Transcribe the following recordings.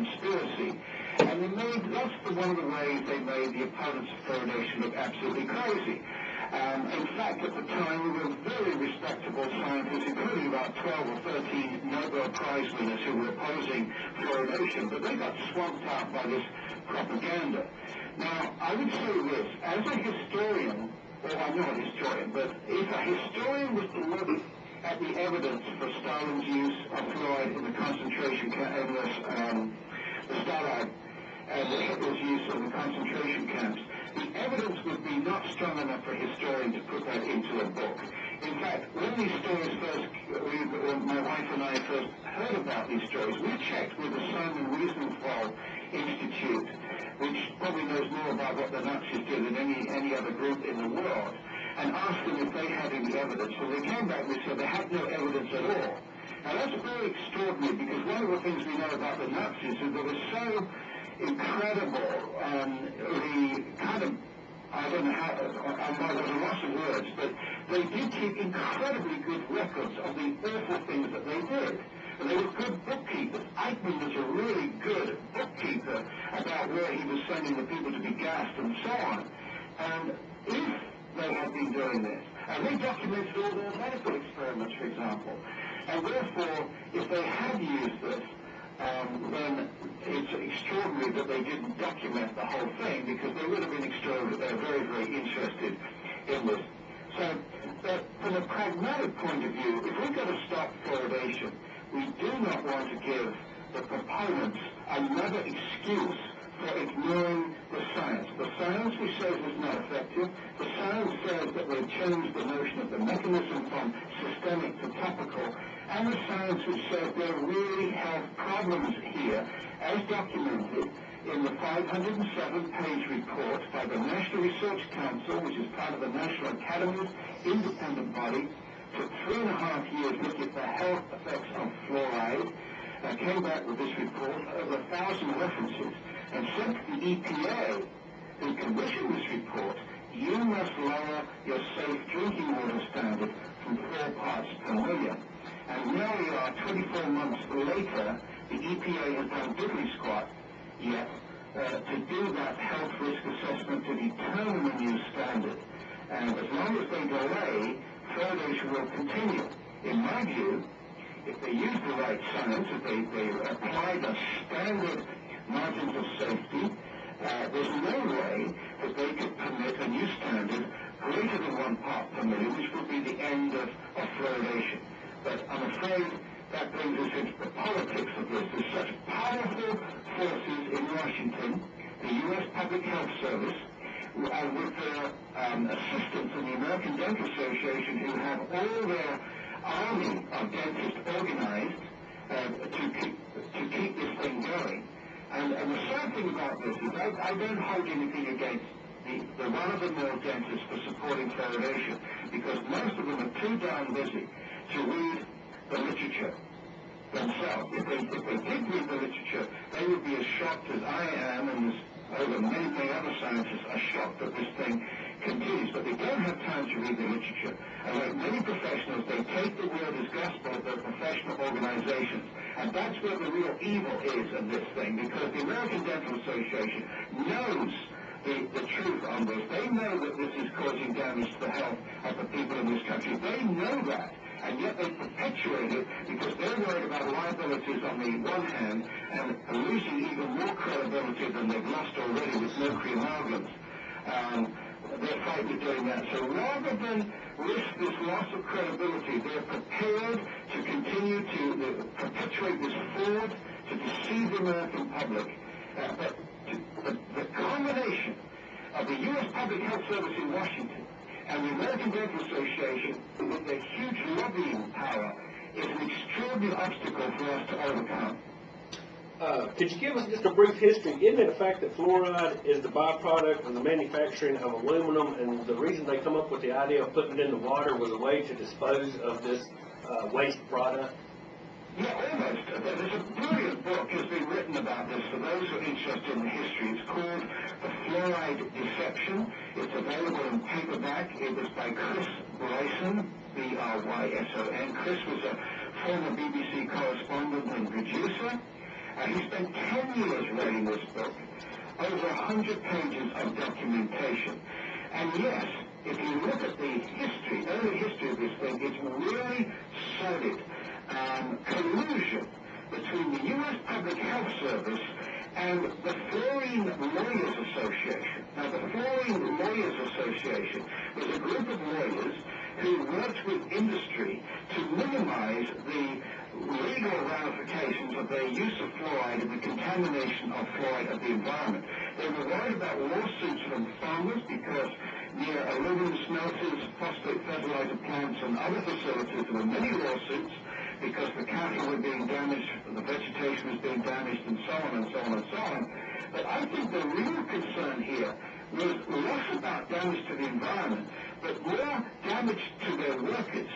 conspiracy. And that's one of the ways they made the opponents of fluoridation look absolutely crazy. In fact, at the time, we were very respectable scientists, including about 12 or 13 Nobel Prize winners who were opposing fluoridation, but they got swamped out by this propaganda. Now, I would say this, as a historian, well, I'm not a historian, but if a historian was to look at the evidence for Stalin's use of fluoride in the concentration camps, the Stalag, and Hitler's use in the concentration camps, the evidence would be not strong enough for a historian to put that into a book. In fact, when these stories when my wife and I first heard about these stories, we checked with the Simon Wiesenthal Institute, which probably knows more about what the Nazis did than any other group in the world, and asked them if they had any evidence. Well, they came back and said they had no evidence at all. Now, that's very extraordinary, because one of the things we know about the Nazis is they were so incredible, the kind of, I don't know how, there's a loss of words, but they did keep incredibly good records of the awful things that they did. And they were good bookkeepers. Eichmann was a really good bookkeeper about where he was sending the people to be gassed and so on. And if they had been doing this, and they documented all their medical experiments, for example, and therefore, if they had used this, then it's extraordinary that they didn't document the whole thing, because they would have been very, very interested in this. So, from a pragmatic point of view, if we've got to stop fluoridation, we do not want to give the proponents another excuse for ignoring the science. The science which says it's not effective, the science says that we've changed the notion of the mechanism from systemic to topical, and the science which says there are really health problems here, as documented in the 507-page report by the National Research Council, which is part of the National Academy's independent body, took 3.5 years looking at the health effects of fluoride, came back with this report, over 1,000 references, and sent to the EPA, who commissioned this report, you must lower your safe drinking water standard from 4 parts per million. And now we are 24 months later, the EPA has done diddly squat yet to do that health risk assessment to determine the new standard. And as long as they delay, fluoridation will continue. In my view, if they use the right science, if they apply the standard margins of safety, there's no way that they could permit a new standard greater than 1 part per million, which would be the end of fluoridation. But I'm afraid that brings us into the politics of this. There's such powerful forces in Washington, the U.S. Public Health Service, and with their assistance in the American Dental Association, who have all their army of dentists organized to keep this thing going. And the sad thing about this is I don't hold anything against the run-of-the-mill dentists for supporting fluoridation, because most of them are too darn busy to read the literature themselves. If they did read the literature, they would be as shocked as I am, and over many other scientists are shocked that this thing continues. But they don't have time to read the literature. And like many professionals, they take the word as gospel of their professional organizations. And that's where the real evil is in this thing, because the American Dental Association knows the truth on this. They know that this is causing damage to the health of the people in this country. They know that. And yet they perpetuate it because they're worried about liabilities on the one hand and losing even more credibility than they've lost already with mercury amalgams. They're frightened of doing that. So rather than risk this loss of credibility, they're prepared to continue to perpetuate this fraud, to deceive the American public. But the combination of the U.S. Public Health Service in Washington and the American Dental Association, with their huge lobbying power, is an extraordinary obstacle for us to overcome. Could you give us just a brief history? Isn't it a fact that fluoride is the byproduct of the manufacturing of aluminum, and the reason they come up with the idea of putting it in the water was a way to dispose of this waste product? Yeah, almost. There's a brilliant book that's been written about this for those who are interested in the history. It's called The Fluoride Deception. It's available in paperback. It was by Chris Bryson, B-R-Y-S-O-N. Chris was a former BBC correspondent and producer. He spent 10 years writing this book, over 100 pages of documentation. And yes, if you look at the history, early history of this thing, it's really solid collusion between the U.S. Public Health Service and the Fluorine Lawyers Association. Now, the Fluorine Lawyers Association was a group of lawyers who worked with industry to minimize the legal ramifications of their use of fluoride and the contamination of fluoride of the environment. They were worried about lawsuits from farmers because near aluminum smelters, phosphate fertilizer plants, and other facilities, there were many lawsuits because the cattle were being damaged, the vegetation was being damaged, and so on and so on and so on. But I think the real concern here was less about damage to the environment, but more damage to their workers.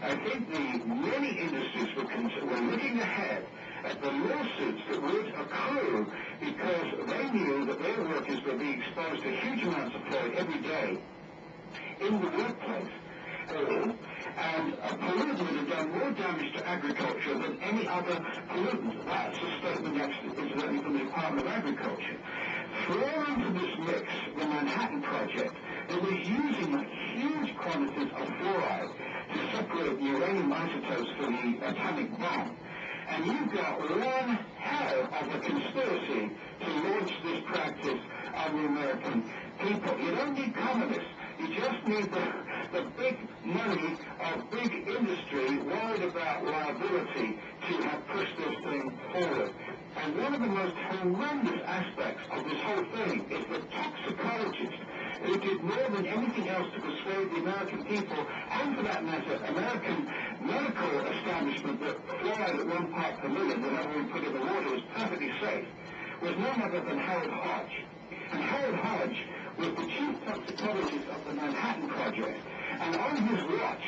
I think many industries were looking ahead at the lawsuits that would accrue because they knew that their workers were being exposed to huge amounts of fluoride every day in the workplace. And a pollutant would have done more damage to agriculture than any other pollutant. That's a statement actually, incidentally, from the Department of Agriculture. Thrown into this mix, the Manhattan Project, that was using huge quantities of fluoride to separate the uranium isotopes for the atomic bomb. And you've got one hell of a conspiracy to launch this practice on the American people. You don't need communists. You just need the big money of big industry worried about liability to have pushed this thing forward. And one of the most horrendous aspects of this whole thing is the toxicologists who did more than anything else to persuade the American people, and for that matter, American medical establishment, that fluoride at 1 part per million, whenever we put in the water, was perfectly safe, was none other than Harold Hodge. And Harold Hodge was the chief toxicologist of the Manhattan Project. And on his watch,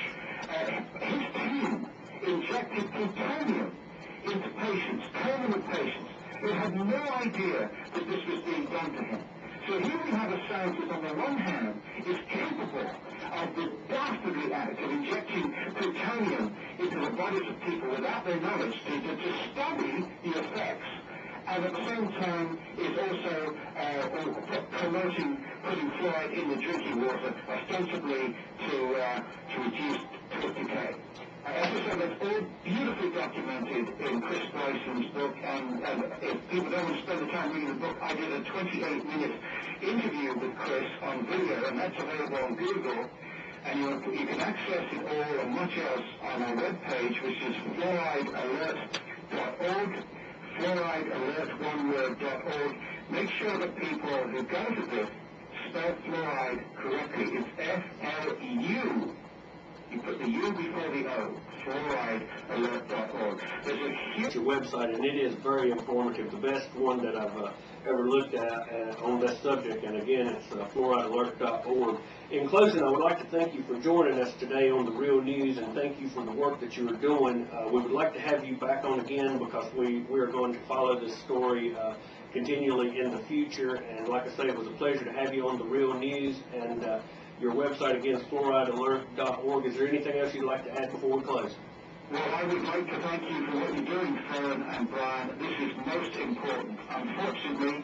his team injected plutonium into patients, terminal patients, who had no idea that this was being done to him. So here we have a scientist, on the one hand, is capable of the dastardly act of injecting plutonium into the bodies of people without their knowledge to study the effects, and at the same time is also promoting putting fluoride in the drinking water, ostensibly to reduce tooth decay. As I said, that's all beautifully documented in Chris Bryson's book, and if people don't want to spend the time reading the book, I did a 28-minute interview with Chris on video, and that's available on Google, and you can access it all and much else on our webpage, which is fluoridealert.org, fluoridealert.org. Make sure that people who go to this spell fluoride correctly. It's F-L-U. You put the U before the O, fluoridealert.org. There's a huge website, and it is very informative, the best one that I've ever looked at on this subject, and again, it's fluoridealert.org. In closing, I would like to thank you for joining us today on The Real News, and thank you for the work that you are doing. We would like to have you back on again because we are going to follow this story continually in the future, and like I say, it was a pleasure to have you on The Real News, and your website again is fluoridealert.org. Is there anything else you'd like to add before we close? Well, I would like to thank you for what you're doing, Fern and Brian. This is most important. Unfortunately,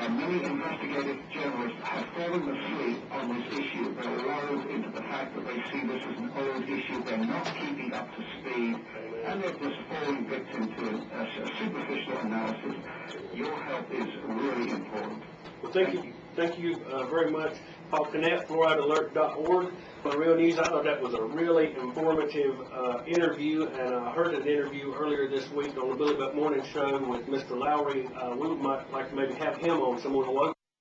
many investigative journalists have fallen asleep on this issue. They're lulled into the fact that they see this as an old issue. They're not keeping up to speed, and they're just falling victim to a superficial analysis. Your help is really important. Well, thank you very much. Paul Connett, fluoridealert.org. For The Real News, I thought that was a really informative interview, and I heard an interview earlier this week on the Billy Buck Morning Show with Mr. Lowry. We might like to maybe have him on some more local